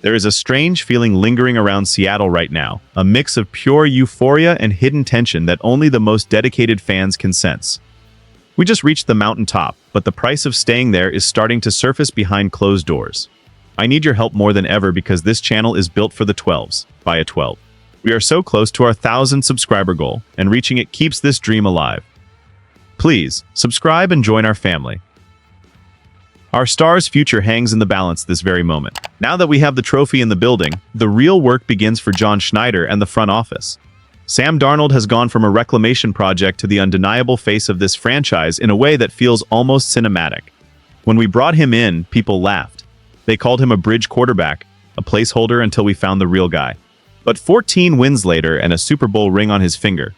There is a strange feeling lingering around Seattle right now, a mix of pure euphoria and hidden tension that only the most dedicated fans can sense. We just reached the mountaintop, but the price of staying there is starting to surface behind closed doors. I need your help more than ever because this channel is built for the 12s, by a 12. We are so close to our 1,000 subscriber goal, and reaching it keeps this dream alive. Please, subscribe and join our family. Our star's future hangs in the balance this very moment. Now that we have the trophy in the building, the real work begins for John Schneider and the front office. Sam Darnold has gone from a reclamation project to the undeniable face of this franchise in a way that feels almost cinematic. When we brought him in, people laughed. They called him a bridge quarterback, a placeholder until we found the real guy. But 14 wins later and a Super Bowl ring on his finger,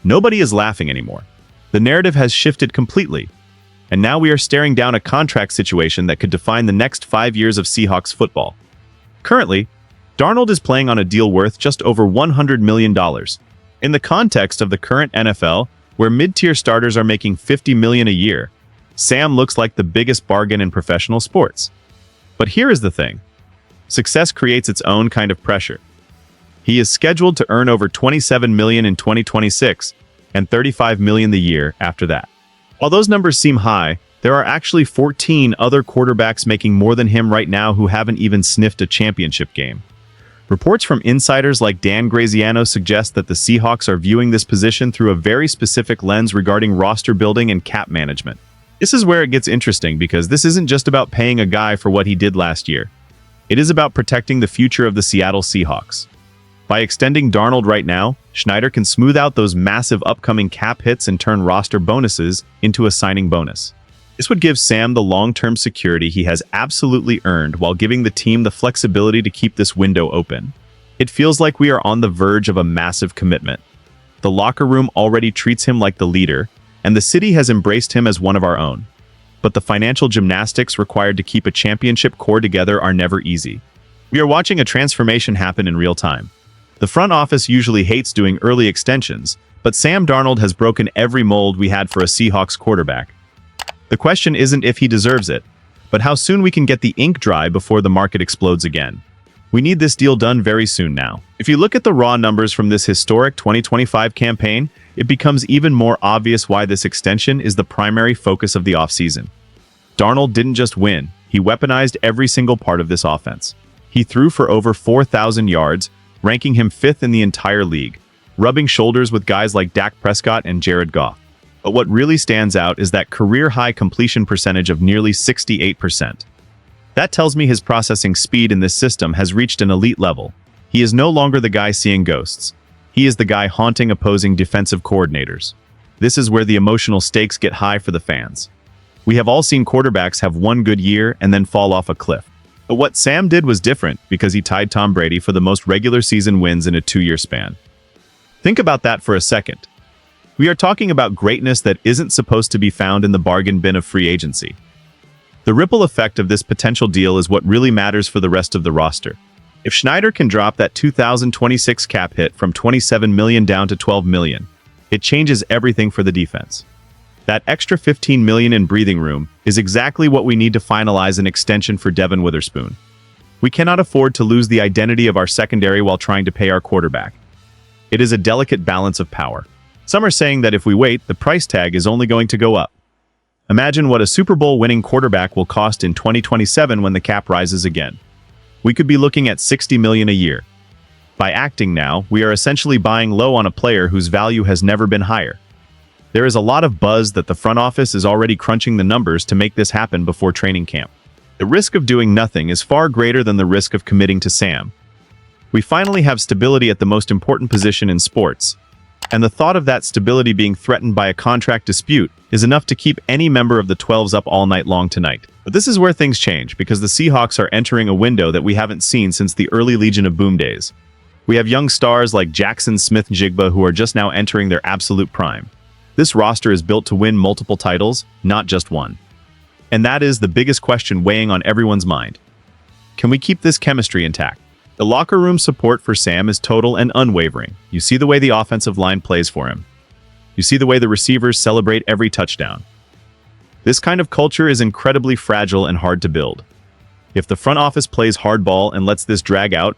nobody is laughing anymore. The narrative has shifted completely. And now we are staring down a contract situation that could define the next 5 years of Seahawks football. Currently, Darnold is playing on a deal worth just over $100 million. In the context of the current NFL, where mid-tier starters are making $50 million a year, Sam looks like the biggest bargain in professional sports. But here is the thing. Success creates its own kind of pressure. He is scheduled to earn over $27 million in 2026 and $35 million the year after that. While those numbers seem high, there are actually 14 other quarterbacks making more than him right now who haven't even sniffed a championship game. Reports from insiders like Dan Graziano suggest that the Seahawks are viewing this position through a very specific lens regarding roster building and cap management. This is where it gets interesting because this isn't just about paying a guy for what he did last year. It is about protecting the future of the Seattle Seahawks. By extending Darnold right now, Schneider can smooth out those massive upcoming cap hits and turn roster bonuses into a signing bonus. This would give Sam the long-term security he has absolutely earned while giving the team the flexibility to keep this window open. It feels like we are on the verge of a massive commitment. The locker room already treats him like the leader, and the city has embraced him as one of our own. But the financial gymnastics required to keep a championship core together are never easy. We are watching a transformation happen in real time. The front office usually hates doing early extensions, but Sam Darnold has broken every mold we had for a Seahawks quarterback. The question isn't if he deserves it, but how soon we can get the ink dry before the market explodes again. We need this deal done very soon now. If you look at the raw numbers from this historic 2025 campaign, it becomes even more obvious why this extension is the primary focus of the offseason. Darnold didn't just win, he weaponized every single part of this offense. He threw for over 4,000 yards, ranking him 5th in the entire league, rubbing shoulders with guys like Dak Prescott and Jared Goff. But what really stands out is that career-high completion percentage of nearly 68%. That tells me his processing speed in this system has reached an elite level. He is no longer the guy seeing ghosts. He is the guy haunting opposing defensive coordinators. This is where the emotional stakes get high for the fans. We have all seen quarterbacks have one good year and then fall off a cliff. But what Sam did was different because he tied Tom Brady for the most regular season wins in a 2-year span. Think about that for a second. We are talking about greatness that isn't supposed to be found in the bargain bin of free agency. The ripple effect of this potential deal is what really matters for the rest of the roster. If Schneider can drop that 2026 cap hit from $27 million down to $12 million, it changes everything for the defense. That extra $15 million in breathing room is exactly what we need to finalize an extension for Devin Witherspoon. We cannot afford to lose the identity of our secondary while trying to pay our quarterback. It is a delicate balance of power. Some are saying that if we wait, the price tag is only going to go up. Imagine what a Super Bowl winning quarterback will cost in 2027 when the cap rises again. We could be looking at $60 million a year. By acting now, we are essentially buying low on a player whose value has never been higher. There is a lot of buzz that the front office is already crunching the numbers to make this happen before training camp. The risk of doing nothing is far greater than the risk of committing to Sam. We finally have stability at the most important position in sports, and the thought of that stability being threatened by a contract dispute is enough to keep any member of the 12s up all night long tonight. But this is where things change, because the Seahawks are entering a window that we haven't seen since the early Legion of Boom days. We have young stars like Jackson Smith-Njigba who are just now entering their absolute prime. This roster is built to win multiple titles, not just one. And that is the biggest question weighing on everyone's mind. Can we keep this chemistry intact? The locker room support for Sam is total and unwavering. You see the way the offensive line plays for him. You see the way the receivers celebrate every touchdown. This kind of culture is incredibly fragile and hard to build. If the front office plays hardball and lets this drag out,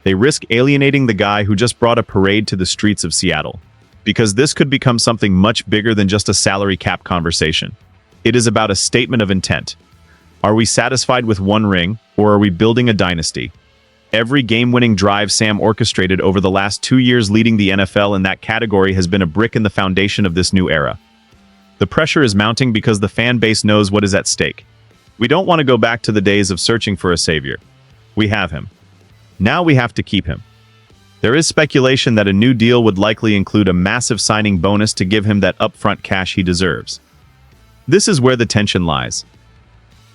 they risk alienating the guy who just brought a parade to the streets of Seattle. Because this could become something much bigger than just a salary cap conversation. It is about a statement of intent. Are we satisfied with one ring, or are we building a dynasty? Every game-winning drive Sam orchestrated over the last 2 years leading the NFL in that category has been a brick in the foundation of this new era. The pressure is mounting because the fan base knows what is at stake. We don't want to go back to the days of searching for a savior. We have him. Now we have to keep him. There is speculation that a new deal would likely include a massive signing bonus to give him that upfront cash he deserves. This is where the tension lies.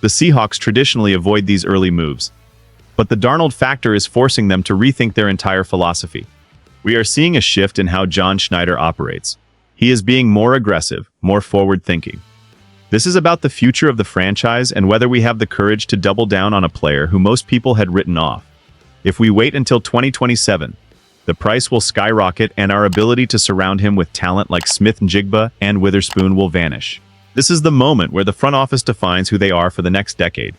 The Seahawks traditionally avoid these early moves, but the Darnold factor is forcing them to rethink their entire philosophy. We are seeing a shift in how John Schneider operates. He is being more aggressive, more forward-thinking. This is about the future of the franchise and whether we have the courage to double down on a player who most people had written off. If we wait until 2027, the price will skyrocket and our ability to surround him with talent like Smith-Njigba and Witherspoon will vanish. This is the moment where the front office defines who they are for the next decade.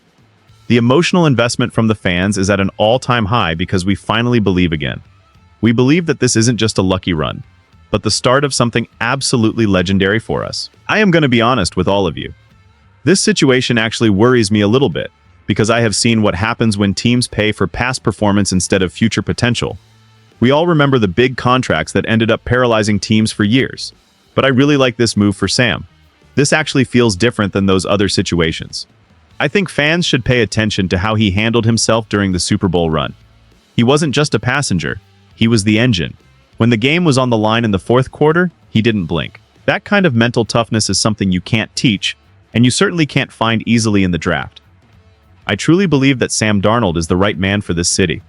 The emotional investment from the fans is at an all-time high because we finally believe again. We believe that this isn't just a lucky run, but the start of something absolutely legendary for us. I am going to be honest with all of you. This situation actually worries me a little bit, because I have seen what happens when teams pay for past performance instead of future potential. We all remember the big contracts that ended up paralyzing teams for years. But I really like this move for Sam. This actually feels different than those other situations. I think fans should pay attention to how he handled himself during the Super Bowl run. He wasn't just a passenger, he was the engine. When the game was on the line in the fourth quarter, he didn't blink. That kind of mental toughness is something you can't teach, and you certainly can't find easily in the draft. I truly believe that Sam Darnold is the right man for this city.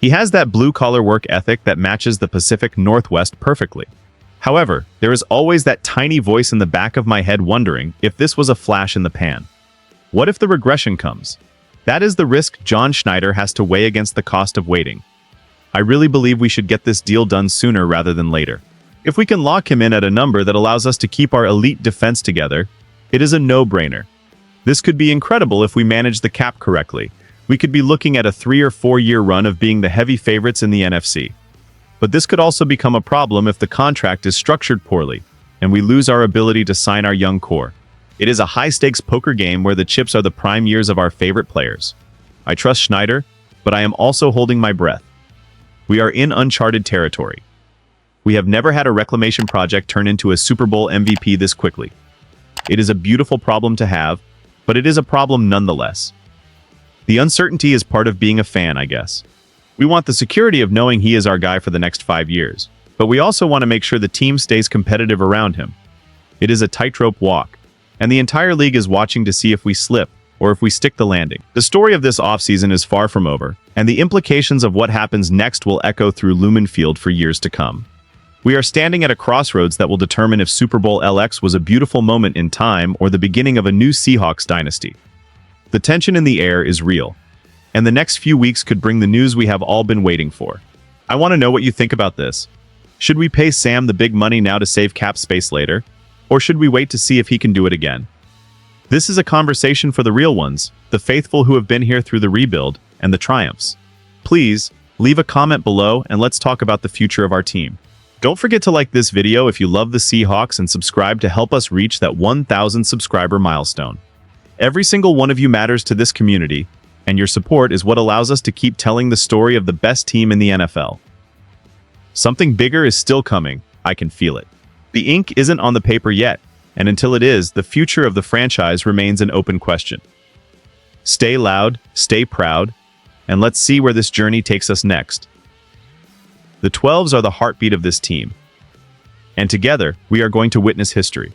He has that blue-collar work ethic that matches the Pacific Northwest perfectly. However, there is always that tiny voice in the back of my head wondering if this was a flash in the pan. What if the regression comes? That is the risk John Schneider has to weigh against the cost of waiting. I really believe we should get this deal done sooner rather than later. If we can lock him in at a number that allows us to keep our elite defense together, it is a no-brainer. This could be incredible if we manage the cap correctly. We could be looking at a 3 or 4 year run of being the heavy favorites in the NFC. But this could also become a problem if the contract is structured poorly, and we lose our ability to sign our young core. It is a high-stakes poker game where the chips are the prime years of our favorite players. I trust Schneider, but I am also holding my breath. We are in uncharted territory. We have never had a reclamation project turn into a Super Bowl MVP this quickly. It is a beautiful problem to have, but it is a problem nonetheless. The uncertainty is part of being a fan, I guess. We want the security of knowing he is our guy for the next 5 years, but we also want to make sure the team stays competitive around him. It is a tightrope walk, and the entire league is watching to see if we slip or if we stick the landing. The story of this offseason is far from over, and the implications of what happens next will echo through Lumen Field for years to come. We are standing at a crossroads that will determine if Super Bowl LX was a beautiful moment in time or the beginning of a new Seahawks dynasty. The tension in the air is real, and the next few weeks could bring the news we have all been waiting for. I want to know what you think about this. Should we pay Sam the big money now to save cap space later? Or should we wait to see if he can do it again? This is a conversation for the real ones, the faithful who have been here through the rebuild and the triumphs. Please, leave a comment below and let's talk about the future of our team. Don't forget to like this video if you love the Seahawks and subscribe to help us reach that 1,000 subscriber milestone. Every single one of you matters to this community, and your support is what allows us to keep telling the story of the best team in the NFL. Something bigger is still coming, I can feel it. The ink isn't on the paper yet, and until it is, the future of the franchise remains an open question. Stay loud, stay proud, and let's see where this journey takes us next. The 12s are the heartbeat of this team, and together, we are going to witness history.